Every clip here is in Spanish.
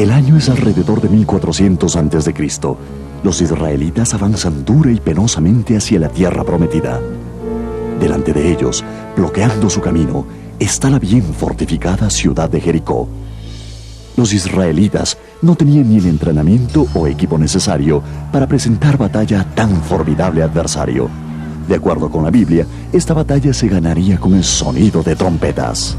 El año es alrededor de 1400 a.C. Los israelitas avanzan dura y penosamente hacia la tierra prometida. Delante de ellos, bloqueando su camino, está la bien fortificada ciudad de Jericó. Los israelitas no tenían ni el entrenamiento o equipo necesario para presentar batalla a tan formidable adversario. De acuerdo con la Biblia, esta batalla se ganaría con el sonido de trompetas.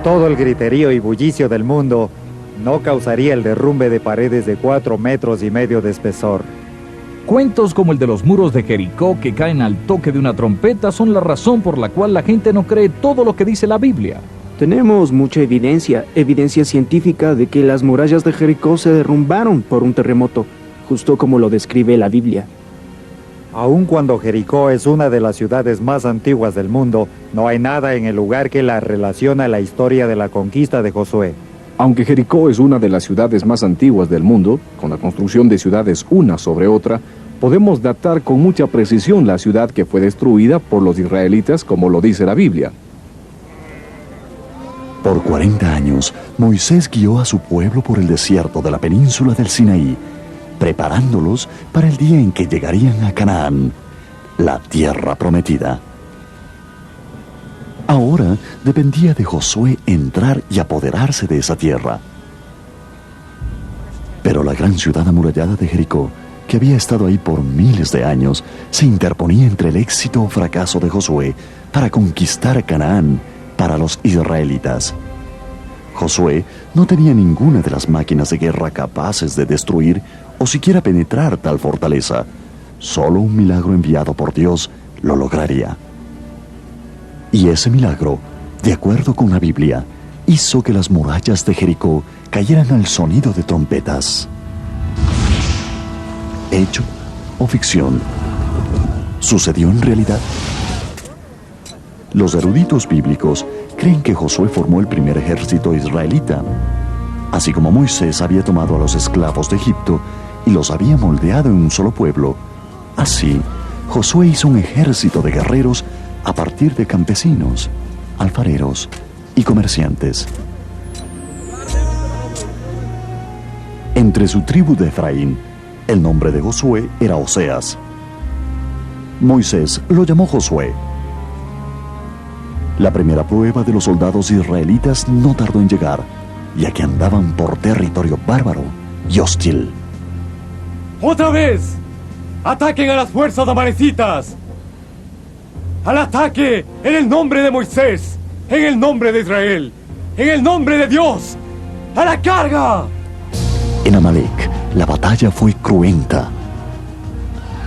Todo el griterío y bullicio del mundo no causaría el derrumbe de paredes de 4,5 metros de espesor. Cuentos como el de los muros de Jericó que caen al toque de una trompeta son la razón por la cual la gente no cree todo lo que dice la Biblia. Tenemos mucha evidencia científica de que las murallas de Jericó se derrumbaron por un terremoto, justo como lo describe la Biblia. Aun cuando Jericó es una de las ciudades más antiguas del mundo, no hay nada en el lugar que la relaciona a la historia de la conquista de Josué. Aunque Jericó es una de las ciudades más antiguas del mundo, con la construcción de ciudades una sobre otra, podemos datar con mucha precisión la ciudad que fue destruida por los israelitas, como lo dice la Biblia. Por 40 años, Moisés guió a su pueblo por el desierto de la península del Sinaí, preparándolos para el día en que llegarían a Canaán, la tierra prometida. Ahora dependía de Josué entrar y apoderarse de esa tierra. Pero la gran ciudad amurallada de Jericó, que había estado ahí por miles de años, se interponía entre el éxito o fracaso de Josué para conquistar Canaán para los israelitas. Josué no tenía ninguna de las máquinas de guerra capaces de destruir o siquiera penetrar tal fortaleza. Solo un milagro enviado por Dios lo lograría. Y ese milagro, de acuerdo con la Biblia, hizo que las murallas de Jericó cayeran al sonido de trompetas. ¿Hecho o ficción? ¿Sucedió en realidad? Los eruditos bíblicos creen que Josué formó el primer ejército israelita. Así como Moisés había tomado a los esclavos de Egipto y los había moldeado en un solo pueblo, así Josué hizo un ejército de guerreros a partir de campesinos, alfareros y comerciantes. Entre su tribu de Efraín, el nombre de Josué era Oseas. Moisés lo llamó Josué. La primera prueba de los soldados israelitas no tardó en llegar, ya que andaban por territorio bárbaro y hostil. ¡Otra vez! ¡Ataquen a las fuerzas amalecitas! ¡Al ataque! ¡En el nombre de Moisés! ¡En el nombre de Israel! ¡En el nombre de Dios! ¡A la carga! En Amalek, la batalla fue cruenta.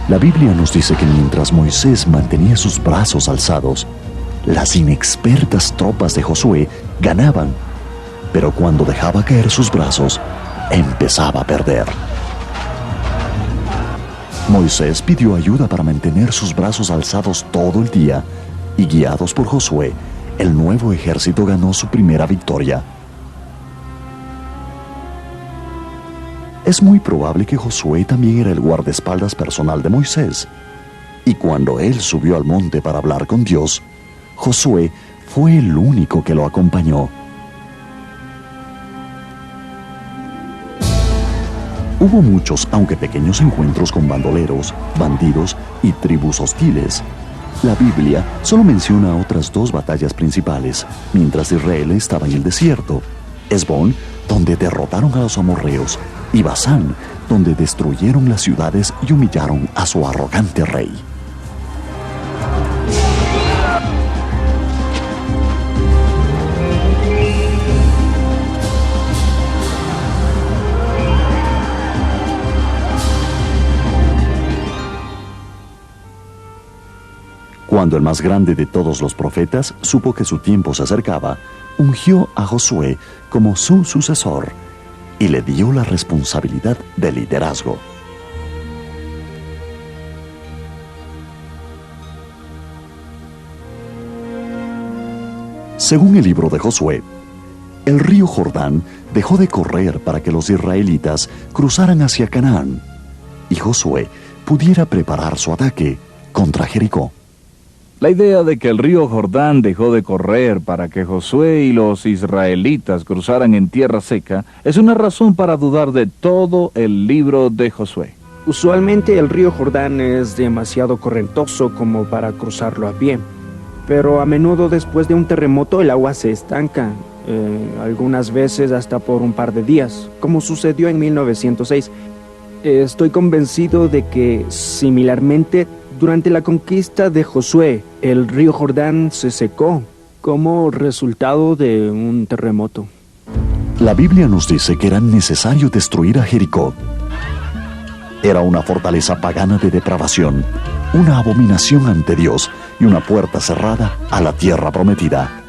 La Biblia nos dice que mientras Moisés mantenía sus brazos alzados, las inexpertas tropas de Josué ganaban, pero cuando dejaba caer sus brazos, empezaba a perder. Moisés pidió ayuda para mantener sus brazos alzados todo el día, y guiados por Josué, el nuevo ejército ganó su primera victoria. Es muy probable que Josué también era el guardaespaldas personal de Moisés, y cuando él subió al monte para hablar con Dios, Josué fue el único que lo acompañó. Hubo muchos, aunque pequeños, encuentros con bandoleros, bandidos y tribus hostiles. La Biblia solo menciona otras dos batallas principales, mientras Israel estaba en el desierto: Hesbón, donde derrotaron a los amorreos, y Basán, donde destruyeron las ciudades y humillaron a su arrogante rey. Cuando el más grande de todos los profetas supo que su tiempo se acercaba, ungió a Josué como su sucesor y le dio la responsabilidad de liderazgo. Según el libro de Josué, El río Jordán dejó de correr para que los israelitas cruzaran hacia Canaán y Josué pudiera preparar su ataque contra Jericó. La idea de que el río Jordán dejó de correr para que Josué y los israelitas cruzaran en tierra seca es una razón para dudar de todo el libro de Josué. Usualmente el río Jordán es demasiado correntoso como para cruzarlo a pie, pero a menudo después de un terremoto el agua se estanca, algunas veces hasta por un par de días, como sucedió en 1906. Estoy convencido de que, similarmente, durante la conquista de Josué, el río Jordán se secó como resultado de un terremoto. La Biblia nos dice que era necesario destruir a Jericó. Era una fortaleza pagana de depravación, una abominación ante Dios y una puerta cerrada a la tierra prometida.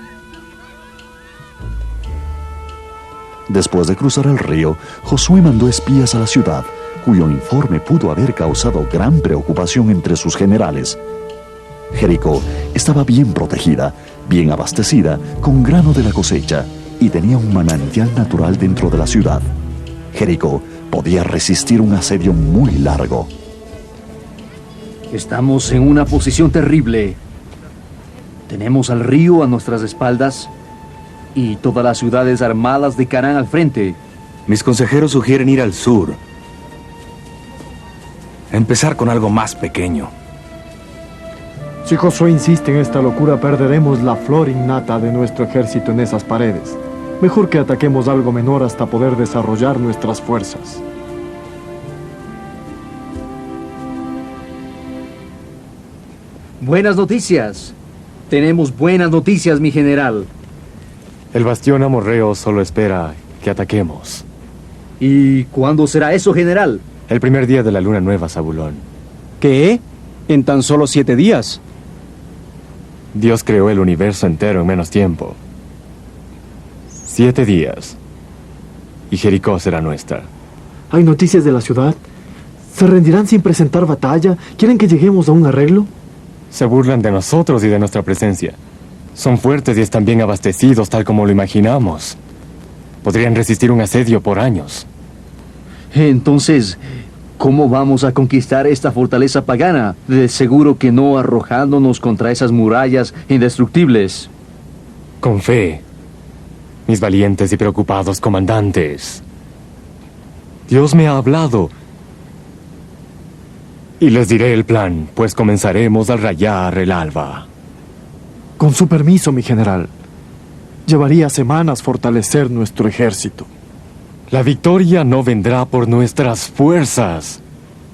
Después de cruzar el río, Josué mandó espías a la ciudad, cuyo informe pudo haber causado gran preocupación entre sus generales. Jericó estaba bien protegida, bien abastecida, con grano de la cosecha, y tenía un manantial natural dentro de la ciudad. Jericó podía resistir un asedio muy largo. Estamos en una posición terrible. Tenemos al río a nuestras espaldas y todas las ciudades armadas de Canaán al frente. Mis consejeros sugieren ir al sur. Empezar con algo más pequeño. Si Josué insiste en esta locura, perderemos la flor innata de nuestro ejército en esas paredes. Mejor que ataquemos algo menor hasta poder desarrollar nuestras fuerzas. Buenas noticias. Tenemos buenas noticias, mi general. El bastión amorreo solo espera que ataquemos. ¿Y cuándo será eso, general? El primer día de la luna nueva, Zabulón. ¿Qué? ¿En tan solo 7 días? Dios creó el universo entero en menos tiempo. 7 días. Y Jericó será nuestra. ¿Hay noticias de la ciudad? ¿Se rendirán sin presentar batalla? ¿Quieren que lleguemos a un arreglo? Se burlan de nosotros y de nuestra presencia. Son fuertes y están bien abastecidos, tal como lo imaginamos. Podrían resistir un asedio por años. Entonces, ¿cómo vamos a conquistar esta fortaleza pagana? De seguro que no arrojándonos contra esas murallas indestructibles. Con fe, mis valientes y preocupados comandantes. Dios me ha hablado. Y les diré el plan, pues comenzaremos al rayar el alba. Con su permiso, mi general. Llevaría semanas fortalecer nuestro ejército. La victoria no vendrá por nuestras fuerzas,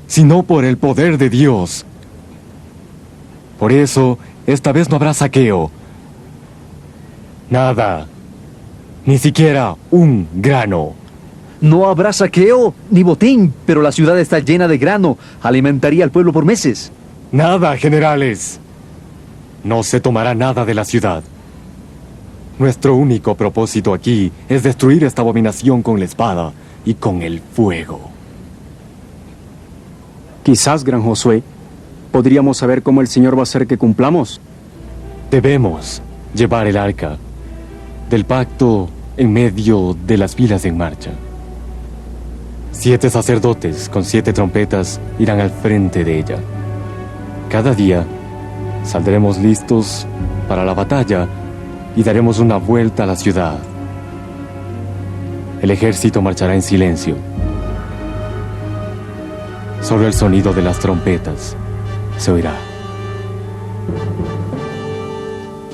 sino por el poder de Dios. Por eso, esta vez no habrá saqueo. Nada. Ni siquiera un grano. No habrá saqueo ni botín, pero la ciudad está llena de grano. Alimentaría al pueblo por meses. Nada, generales. No se tomará nada de la ciudad. Nuestro único propósito aquí es destruir esta abominación con la espada y con el fuego. Quizás, gran Josué, podríamos saber cómo el Señor va a hacer que cumplamos. Debemos llevar el arca del pacto en medio de las filas en marcha. 7 sacerdotes con 7 trompetas irán al frente de ella. Cada día saldremos listos para la batalla y daremos una vuelta a la ciudad. El ejército marchará en silencio. Solo el sonido de las trompetas se oirá.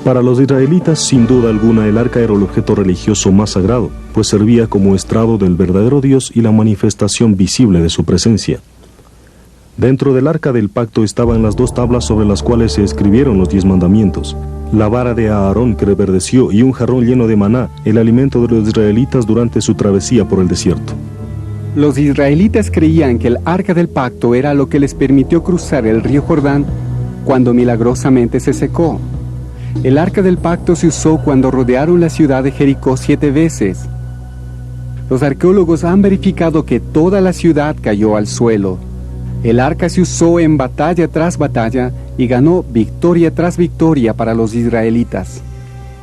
Para los israelitas, sin duda alguna, el arca era el objeto religioso más sagrado, pues servía como estrado del verdadero Dios y la manifestación visible de su presencia. Dentro del arca del pacto estaban las 2 tablas sobre las cuales se escribieron los 10 mandamientos, la vara de Aarón que reverdeció y un jarrón lleno de maná, el alimento de los israelitas durante su travesía por el desierto. Los israelitas creían que el arca del pacto era lo que les permitió cruzar el río Jordán cuando milagrosamente se secó. El arca del pacto se usó cuando rodearon la ciudad de Jericó 7 veces. Los arqueólogos han verificado que toda la ciudad cayó al suelo. El arca se usó en batalla tras batalla y ganó victoria tras victoria para los israelitas.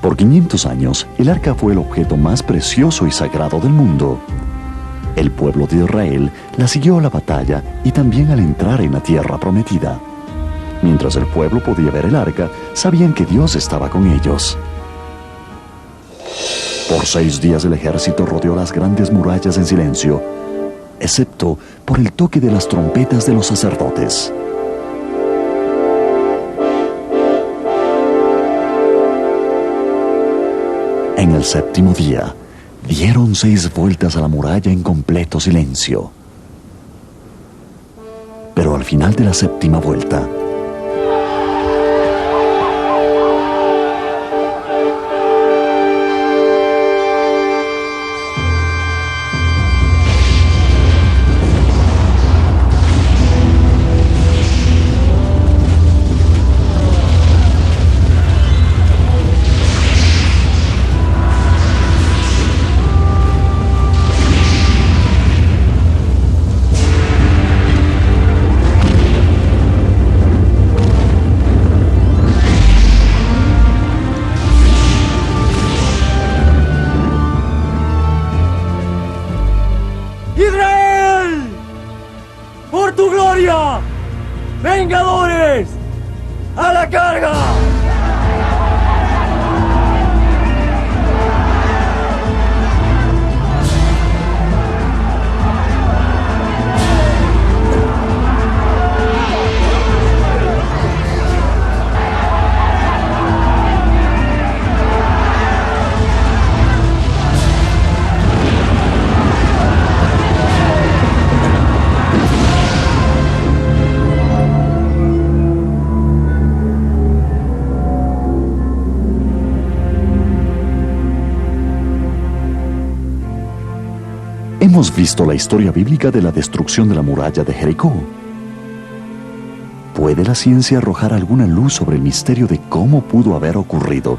Por 500 años, el arca fue el objeto más precioso y sagrado del mundo. El pueblo de Israel la siguió a la batalla y también al entrar en la tierra prometida. Mientras el pueblo podía ver el arca, sabían que Dios estaba con ellos. Por 6 días el ejército rodeó las grandes murallas en silencio, excepto por el toque de las trompetas de los sacerdotes. En el 7º día, dieron 6 vueltas a la muralla en completo silencio. Pero al final de la 7ª vuelta, ¡Israel! ¡Por tu gloria! ¡Vengadores! ¡A la carga! hemos visto la historia bíblica de la destrucción de la muralla de Jericó. ¿Puede la ciencia arrojar alguna luz sobre el misterio de cómo pudo haber ocurrido?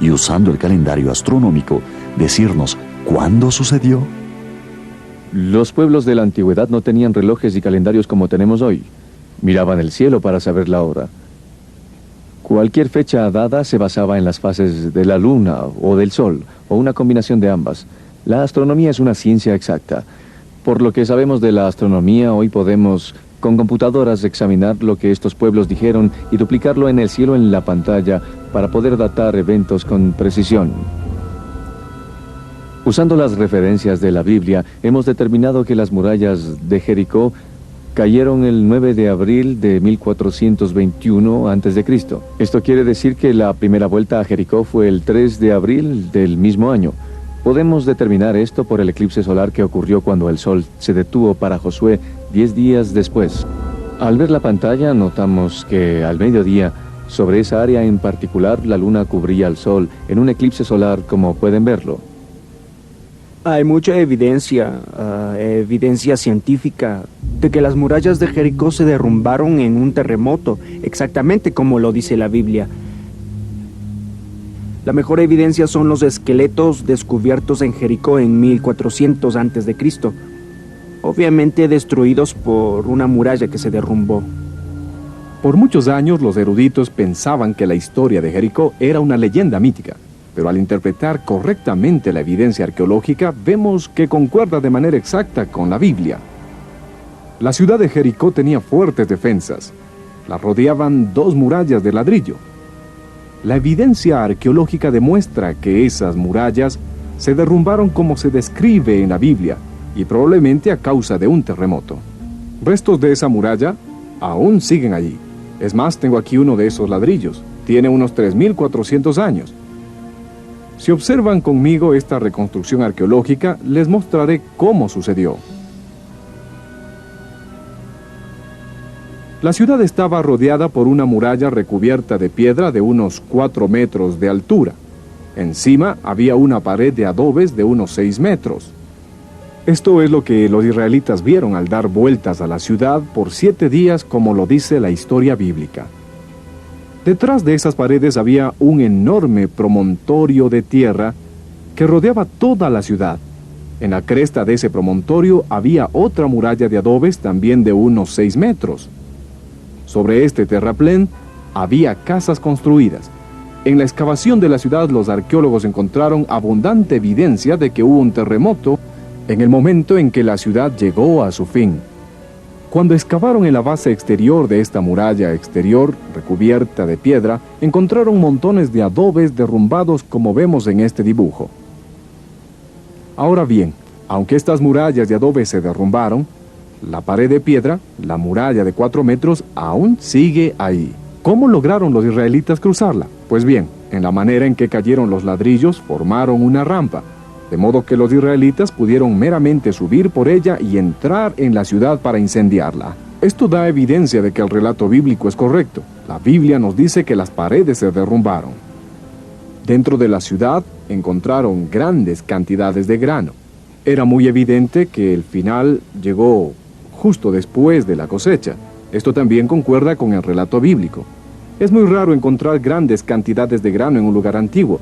Y usando el calendario astronómico, decirnos cuándo sucedió. Los pueblos de la antigüedad no tenían relojes y calendarios como tenemos hoy. Miraban el cielo para saber la hora. Cualquier fecha dada se basaba en las fases de la luna o del sol, o una combinación de ambas. La astronomía es una ciencia exacta. Por lo que sabemos de la astronomía, hoy podemos, con computadoras, examinar lo que estos pueblos dijeron y duplicarlo en el cielo en la pantalla para poder datar eventos con precisión. Usando las referencias de la Biblia, hemos determinado que las murallas de Jericó cayeron el 9 de abril de 1421 a.C. Esto quiere decir que la primera vuelta a Jericó fue el 3 de abril del mismo año. Podemos determinar esto por el eclipse solar que ocurrió cuando el sol se detuvo para Josué 10 días después. Al ver la pantalla notamos que al mediodía, sobre esa área en particular, la luna cubría al sol en un eclipse solar como pueden verlo. Hay mucha evidencia científica de que las murallas de Jericó se derrumbaron en un terremoto, exactamente como lo dice la Biblia. La mejor evidencia son los esqueletos descubiertos en Jericó en 1400 a.C., obviamente destruidos por una muralla que se derrumbó. Por muchos años los eruditos pensaban que la historia de Jericó era una leyenda mítica, pero al interpretar correctamente la evidencia arqueológica vemos que concuerda de manera exacta con la Biblia. La ciudad de Jericó tenía fuertes defensas. La rodeaban 2 murallas de ladrillo. La evidencia arqueológica demuestra que esas murallas se derrumbaron como se describe en la Biblia, y probablemente a causa de un terremoto. Restos de esa muralla aún siguen allí. Es más, tengo aquí uno de esos ladrillos. Tiene unos 3.400 años. Si observan conmigo esta reconstrucción arqueológica, les mostraré cómo sucedió. La ciudad estaba rodeada por una muralla recubierta de piedra de unos 4 metros de altura. Encima había una pared de adobes de unos 6 metros. Esto es lo que los israelitas vieron al dar vueltas a la ciudad por 7 días, como lo dice la historia bíblica. Detrás de esas paredes había un enorme promontorio de tierra que rodeaba toda la ciudad. En la cresta de ese promontorio había otra muralla de adobes también de unos 6 metros. Sobre este terraplén había casas construidas. En la excavación de la ciudad, los arqueólogos encontraron abundante evidencia de que hubo un terremoto en el momento en que la ciudad llegó a su fin. Cuando excavaron en la base exterior de esta muralla exterior, recubierta de piedra, encontraron montones de adobes derrumbados como vemos en este dibujo. Ahora bien, aunque estas murallas de adobe se derrumbaron, la pared de piedra, la muralla de 4 metros, aún sigue ahí. ¿Cómo lograron los israelitas cruzarla? Pues bien, en la manera en que cayeron los ladrillos formaron una rampa, de modo que los israelitas pudieron meramente subir por ella y entrar en la ciudad para incendiarla. Esto da evidencia de que el relato bíblico es correcto. La Biblia nos dice que las paredes se derrumbaron. Dentro de la ciudad encontraron grandes cantidades de grano. Era muy evidente que el final llegó justo después de la cosecha. Esto también concuerda con el relato bíblico. Es muy raro encontrar grandes cantidades de grano en un lugar antiguo.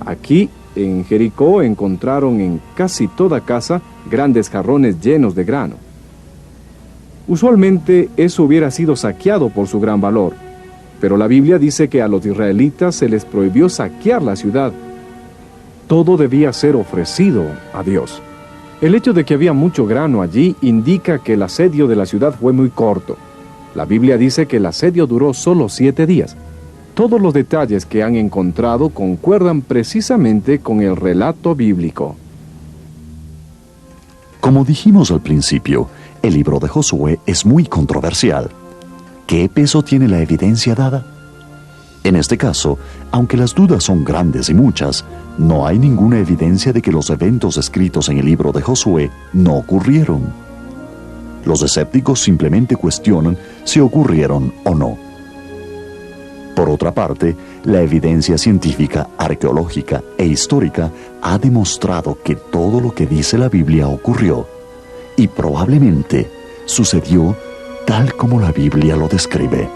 Aquí, en Jericó, encontraron en casi toda casa grandes jarrones llenos de grano. Usualmente eso hubiera sido saqueado por su gran valor, pero la Biblia dice que a los israelitas se les prohibió saquear la ciudad. Todo debía ser ofrecido a Dios. El hecho de que había mucho grano allí indica que el asedio de la ciudad fue muy corto. La Biblia dice que el asedio duró solo 7 días. Todos los detalles que han encontrado concuerdan precisamente con el relato bíblico. Como dijimos al principio, el libro de Josué es muy controversial. ¿Qué peso tiene la evidencia dada? En este caso, aunque las dudas son grandes y muchas, no hay ninguna evidencia de que los eventos escritos en el libro de Josué no ocurrieron. Los escépticos simplemente cuestionan si ocurrieron o no. Por otra parte, la evidencia científica, arqueológica e histórica ha demostrado que todo lo que dice la Biblia ocurrió y probablemente sucedió tal como la Biblia lo describe.